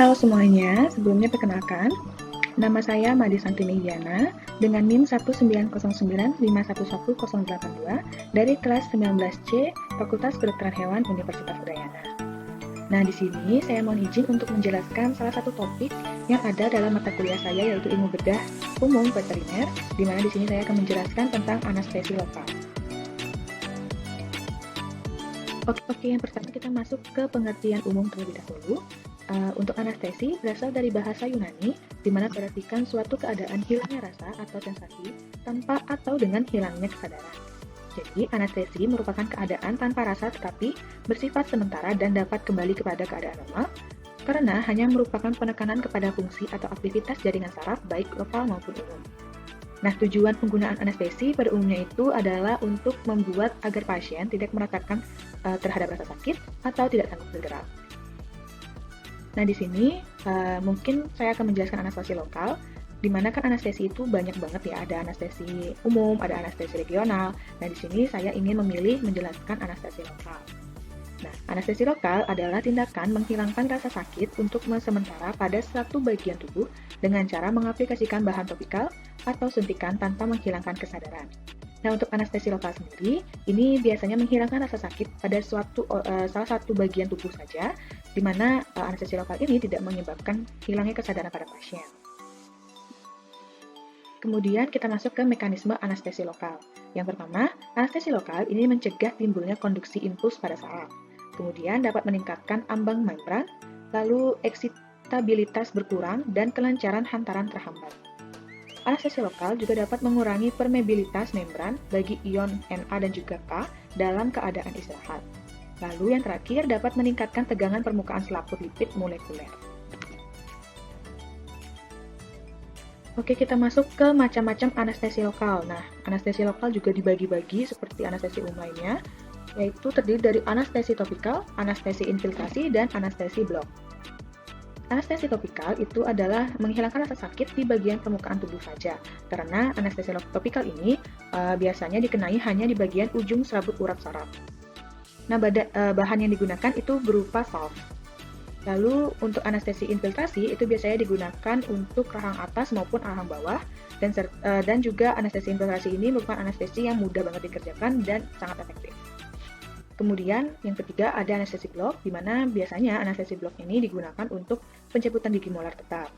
Halo semuanya, sebelumnya perkenalkan, nama saya Madi Santini Diana dengan NIM 19095111082 dari kelas 19C Fakultas Kedokteran Hewan Universitas Udayana. Nah, di sini saya mohon izin untuk menjelaskan salah satu topik yang ada dalam mata kuliah saya yaitu ilmu bedah umum veteriner, di mana di sini saya akan menjelaskan tentang anestesi lokal. Oke, yang pertama kita masuk ke pengertian umum terlebih dahulu. Untuk anestesi berasal dari bahasa Yunani, di mana berartikan suatu keadaan hilangnya rasa atau sensasi tanpa atau dengan hilangnya kesadaran. Jadi, anestesi merupakan keadaan tanpa rasa tetapi bersifat sementara dan dapat kembali kepada keadaan normal karena hanya merupakan penekanan kepada fungsi atau aktivitas jaringan saraf baik lokal maupun umum. Nah, tujuan penggunaan anestesi pada umumnya itu adalah untuk membuat agar pasien tidak merasakan terhadap rasa sakit atau tidak sanggup bergerak. Nah, di sini mungkin saya akan menjelaskan anestesi lokal, di mana kan anestesi itu banyak banget ya, ada anestesi umum, ada anestesi regional. Nah, di sini saya ingin memilih menjelaskan anestesi lokal. Nah, anestesi lokal adalah tindakan menghilangkan rasa sakit untuk sementara pada suatu bagian tubuh dengan cara mengaplikasikan bahan topikal atau suntikan tanpa menghilangkan kesadaran. Nah, untuk anestesi lokal sendiri, ini biasanya menghilangkan rasa sakit pada salah satu bagian tubuh saja, di mana anestesi lokal ini tidak menyebabkan hilangnya kesadaran pada pasien. Kemudian kita masuk ke mekanisme anestesi lokal. Yang pertama, anestesi lokal ini mencegah timbulnya konduksi impuls pada saraf. Kemudian dapat meningkatkan ambang membran, lalu eksitabilitas berkurang, dan kelancaran hantaran terhambat. Anestesi lokal juga dapat mengurangi permeabilitas membran bagi ion Na dan juga K dalam keadaan istirahat. Lalu yang terakhir dapat meningkatkan tegangan permukaan selaput lipid molekuler. Oke, kita masuk ke macam-macam anestesi lokal. Nah, anestesi lokal juga dibagi-bagi seperti anestesi umum lainnya, yaitu terdiri dari anestesi topikal, anestesi infiltrasi, dan anestesi blok. Anestesi topikal itu adalah menghilangkan rasa sakit di bagian permukaan tubuh saja, karena anestesi topikal ini biasanya dikenai hanya di bagian ujung serabut urat saraf. Nah, bahan yang digunakan itu berupa salve. Lalu, untuk anestesi infiltrasi itu biasanya digunakan untuk rahang atas maupun rahang bawah, dan juga anestesi infiltrasi ini merupakan anestesi yang mudah banget dikerjakan dan sangat efektif. Kemudian, yang ketiga ada anestesi blok, di mana biasanya anestesi blok ini digunakan untuk pencabutan gigi molar tetap.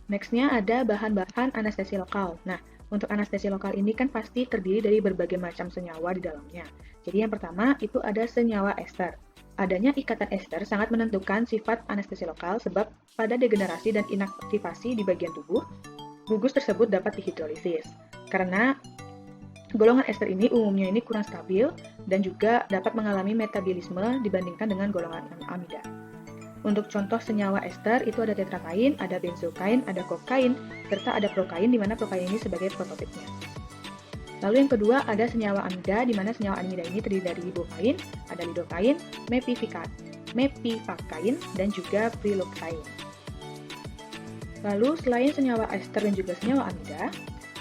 Next-nya ada bahan-bahan anestesi lokal. Nah, untuk anestesi lokal ini kan pasti terdiri dari berbagai macam senyawa di dalamnya. Jadi yang pertama itu ada senyawa ester. Adanya ikatan ester sangat menentukan sifat anestesi lokal sebab pada degenerasi dan inaktivasi di bagian tubuh, gugus tersebut dapat dihidrolisis. Karena golongan ester ini umumnya kurang stabil dan juga dapat mengalami metabolisme dibandingkan dengan golongan amida. Untuk contoh senyawa ester itu ada tetrakain, ada benzokain, ada kokain, serta ada prokain di mana prokain ini sebagai prototipnya. Lalu yang kedua ada senyawa amida di mana senyawa amida ini terdiri dari ibokain, ada lidokain, mepivakain, dan juga prilokain. Lalu selain senyawa ester dan juga senyawa amida,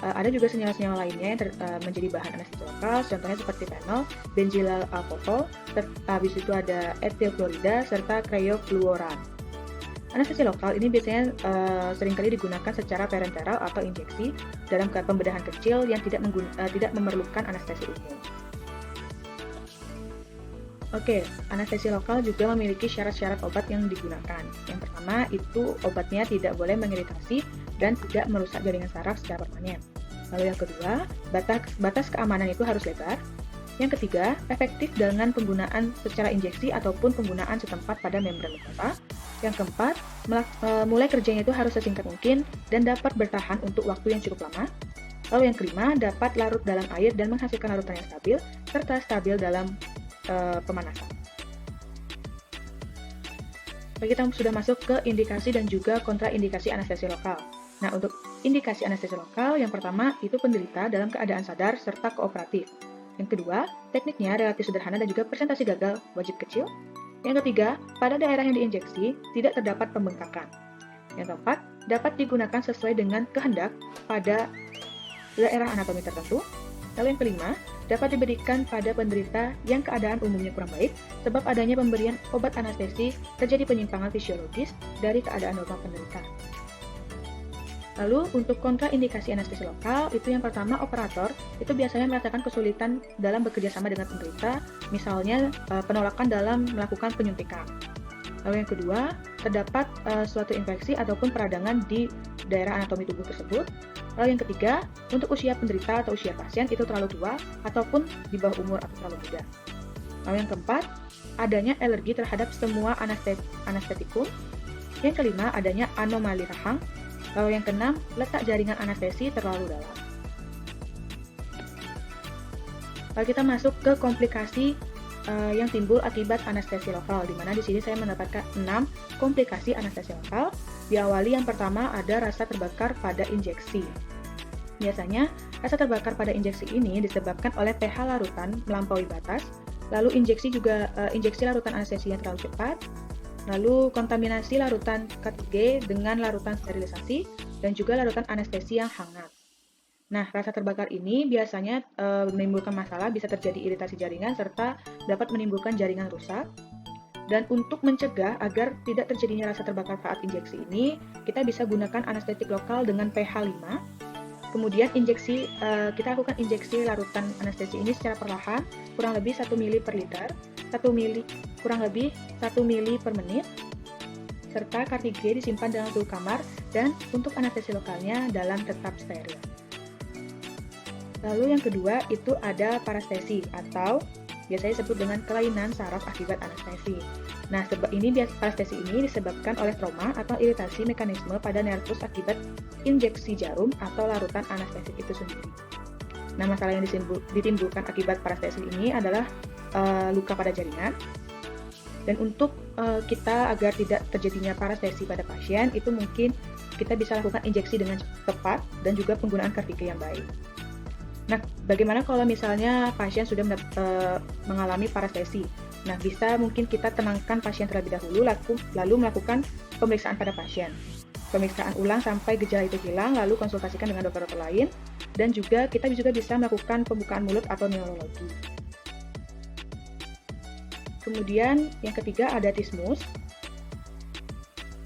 ada juga senyawa-senyawa lainnya yang menjadi bahan anestesi lokal, contohnya seperti fenol, benzyl alkohol, habis itu ada etil klorida, serta kreofluoran. Anestesi lokal ini biasanya seringkali digunakan secara parenteral atau injeksi dalam pembedahan kecil yang tidak memerlukan anestesi umum. Oke, anestesi lokal juga memiliki syarat-syarat obat yang digunakan. Yang pertama, itu obatnya tidak boleh mengiritasi dan tidak merusak jaringan saraf secara permanen. Lalu yang kedua, batas keamanan itu harus lebar. Yang ketiga, efektif dengan penggunaan secara injeksi ataupun penggunaan setempat pada membran mukosa. Yang keempat, mulai kerjanya itu harus sesingkat mungkin dan dapat bertahan untuk waktu yang cukup lama. Lalu yang kelima, dapat larut dalam air dan menghasilkan larutan yang stabil, serta stabil dalam pemanasan. Kita sudah masuk ke indikasi dan juga kontraindikasi anestesi lokal. Nah, untuk indikasi anestesi lokal, yang pertama itu penderita dalam keadaan sadar serta kooperatif. Yang kedua, tekniknya relatif sederhana dan juga presentasi gagal wajib kecil. Yang ketiga, pada daerah yang diinjeksi tidak terdapat pembengkakan. Yang keempat, dapat digunakan sesuai dengan kehendak pada daerah anatomi tertentu. Lalu yang kelima, dapat diberikan pada penderita yang keadaan umumnya kurang baik sebab adanya pemberian obat anestesi terjadi penyimpangan fisiologis dari keadaan normal penderita. Lalu untuk kontraindikasi anestesi lokal, itu yang pertama operator itu biasanya merasakan kesulitan dalam bekerja sama dengan penderita, misalnya penolakan dalam melakukan penyuntikan. Lalu yang kedua, terdapat suatu infeksi ataupun peradangan di daerah anatomi tubuh tersebut. Lalu yang ketiga, untuk usia penderita atau usia pasien itu terlalu tua ataupun di bawah umur atau terlalu muda. Lalu yang keempat, adanya alergi terhadap semua anestetikum. Yang kelima, adanya anomali rahang. Lalu yang keenam, letak jaringan anestesi terlalu dalam. Lalu kita masuk ke komplikasi yang timbul akibat anestesi lokal, di mana di sini saya mendapatkan 6 komplikasi anestesi lokal. Diawali yang pertama ada rasa terbakar pada injeksi. Biasanya, rasa terbakar pada injeksi ini disebabkan oleh pH larutan melampaui batas, lalu injeksi larutan anestesi yang terlalu cepat, lalu kontaminasi larutan K3 dengan larutan sterilisasi, dan juga larutan anestesi yang hangat. Nah, rasa terbakar ini biasanya menimbulkan masalah, bisa terjadi iritasi jaringan, serta dapat menimbulkan jaringan rusak. Dan untuk mencegah agar tidak terjadinya rasa terbakar saat injeksi ini, kita bisa gunakan anestetik lokal dengan pH 5. Kemudian kita lakukan injeksi larutan anestesi ini secara perlahan, kurang lebih 1 ml per liter, kurang lebih 1 ml per menit, serta K3 disimpan dalam suhu kamar, dan untuk anestesi lokalnya dalam tetap steril. Lalu yang kedua itu ada parestesi atau biasanya disebut dengan kelainan saraf akibat anestesi. Nah, parestesi ini disebabkan oleh trauma atau iritasi mekanisme pada nervus akibat injeksi jarum atau larutan anestetik itu sendiri. Nah, masalah yang ditimbulkan akibat parestesi ini adalah luka pada jaringan. Dan untuk kita agar tidak terjadinya parestesi pada pasien, itu mungkin kita bisa lakukan injeksi dengan tepat dan juga penggunaan K3 yang baik. Nah, bagaimana kalau misalnya pasien sudah mengalami parestesi? Nah, bisa mungkin kita tenangkan pasien terlebih dahulu, lalu melakukan pemeriksaan pada pasien. Pemeriksaan ulang sampai gejala itu hilang, lalu konsultasikan dengan dokter-dokter lain, dan juga kita juga bisa melakukan pembukaan mulut atau neurologi. Kemudian yang ketiga ada tismus.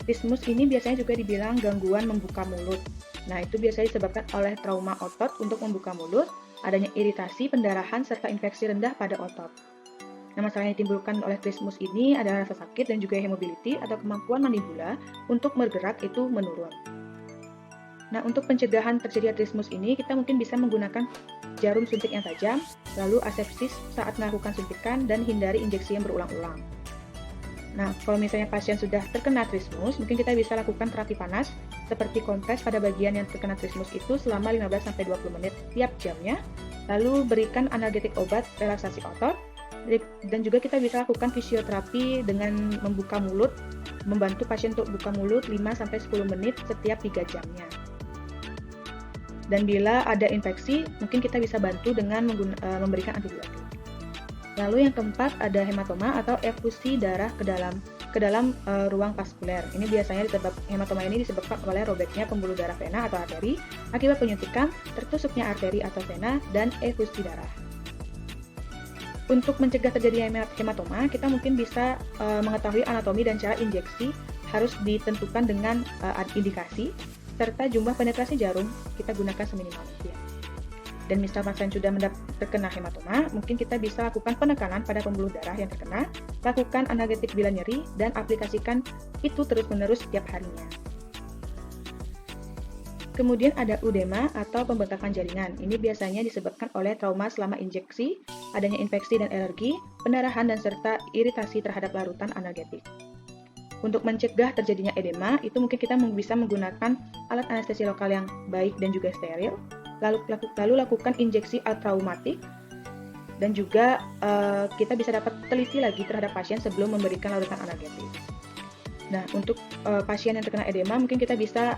Tismus ini biasanya juga dibilang gangguan membuka mulut. Nah, itu biasanya disebabkan oleh trauma otot untuk membuka mulut, adanya iritasi, pendarahan, serta infeksi rendah pada otot. Nah, masalah yang ditimbulkan oleh trismus ini adalah rasa sakit dan juga hemobility atau kemampuan mandibula untuk bergerak itu menurun. Nah, untuk pencegahan terjadinya trismus ini, kita mungkin bisa menggunakan jarum suntik yang tajam, lalu asepsis saat melakukan suntikan, dan hindari injeksi yang berulang-ulang. Nah, kalau misalnya pasien sudah terkena trismus, mungkin kita bisa lakukan terapi panas, seperti kompres pada bagian yang terkena trismus itu selama 15-20 menit tiap jamnya, lalu berikan analgetik obat relaksasi otot, dan juga kita bisa lakukan fisioterapi dengan membuka mulut, membantu pasien untuk buka mulut 5-10 menit setiap 3 jamnya. Dan bila ada infeksi, mungkin kita bisa bantu dengan memberikan antibiotik. Lalu yang keempat ada hematoma atau efusi darah ke dalam ruang vaskuler. Ini biasanya hematoma ini disebabkan oleh robeknya pembuluh darah vena atau arteri akibat penyuntikan, tertusuknya arteri atau vena, dan efusi darah. Untuk mencegah terjadinya hematoma, kita mungkin bisa mengetahui anatomi dan cara injeksi harus ditentukan dengan indikasi, serta jumlah penetrasi jarum kita gunakan seminimal mungkin. Dan misal pasien sudah terkena hematoma, mungkin kita bisa lakukan penekanan pada pembuluh darah yang terkena, lakukan analgetik bila nyeri, dan aplikasikan itu terus-menerus setiap harinya. Kemudian ada udema atau pembengkakan jaringan. Ini biasanya disebabkan oleh trauma selama injeksi, adanya infeksi dan alergi, pendarahan, dan serta iritasi terhadap larutan analgetik. Untuk mencegah terjadinya edema, itu mungkin kita bisa menggunakan alat anestesi lokal yang baik dan juga steril, lalu lakukan injeksi traumatik, dan juga kita bisa dapat teliti lagi terhadap pasien sebelum memberikan larutan analgetik. Nah, untuk pasien yang terkena edema, mungkin kita bisa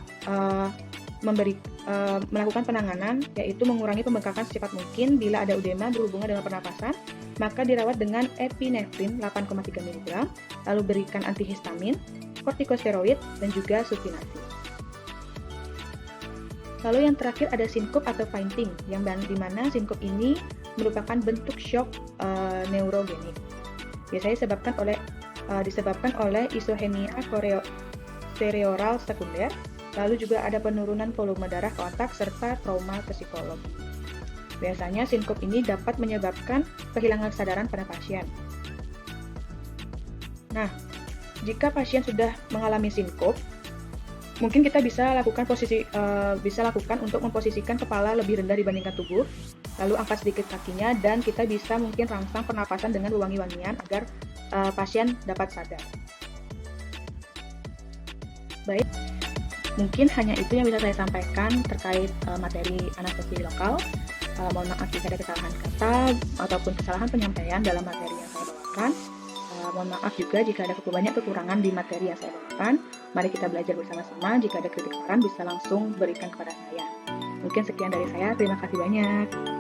melakukan penanganan, yaitu mengurangi pembengkakan secepat mungkin. Bila ada edema berhubungan dengan pernapasan, maka dirawat dengan epinefrin 8,3 mg, lalu berikan antihistamin, kortikosteroid, dan juga supinasi. Lalu yang terakhir ada sinkop atau fainting, yang di mana sinkop ini merupakan bentuk shock neurogenik. Biasanya disebabkan oleh isohemia cerebral sekunder, lalu juga ada penurunan volume darah ke otak serta trauma psikologi. Biasanya sinkop ini dapat menyebabkan kehilangan kesadaran pada pasien. Nah, jika pasien sudah mengalami sinkop, mungkin kita bisa lakukan untuk memposisikan kepala lebih rendah dibandingkan tubuh, lalu angkat sedikit kakinya, dan kita bisa mungkin rangsang pernapasan dengan wangi-wangian agar pasien dapat sadar. Baik, mungkin hanya itu yang bisa saya sampaikan terkait materi anestesi lokal. Mohon maaf jika ada kesalahan kata ataupun kesalahan penyampaian dalam materi yang saya bawakan. Mohon maaf juga jika ada banyak kekurangan di materi yang saya bawakan. Mari kita belajar bersama-sama. Jika ada kritik saran bisa langsung berikan kepada saya. Mungkin sekian dari saya. Terima kasih banyak.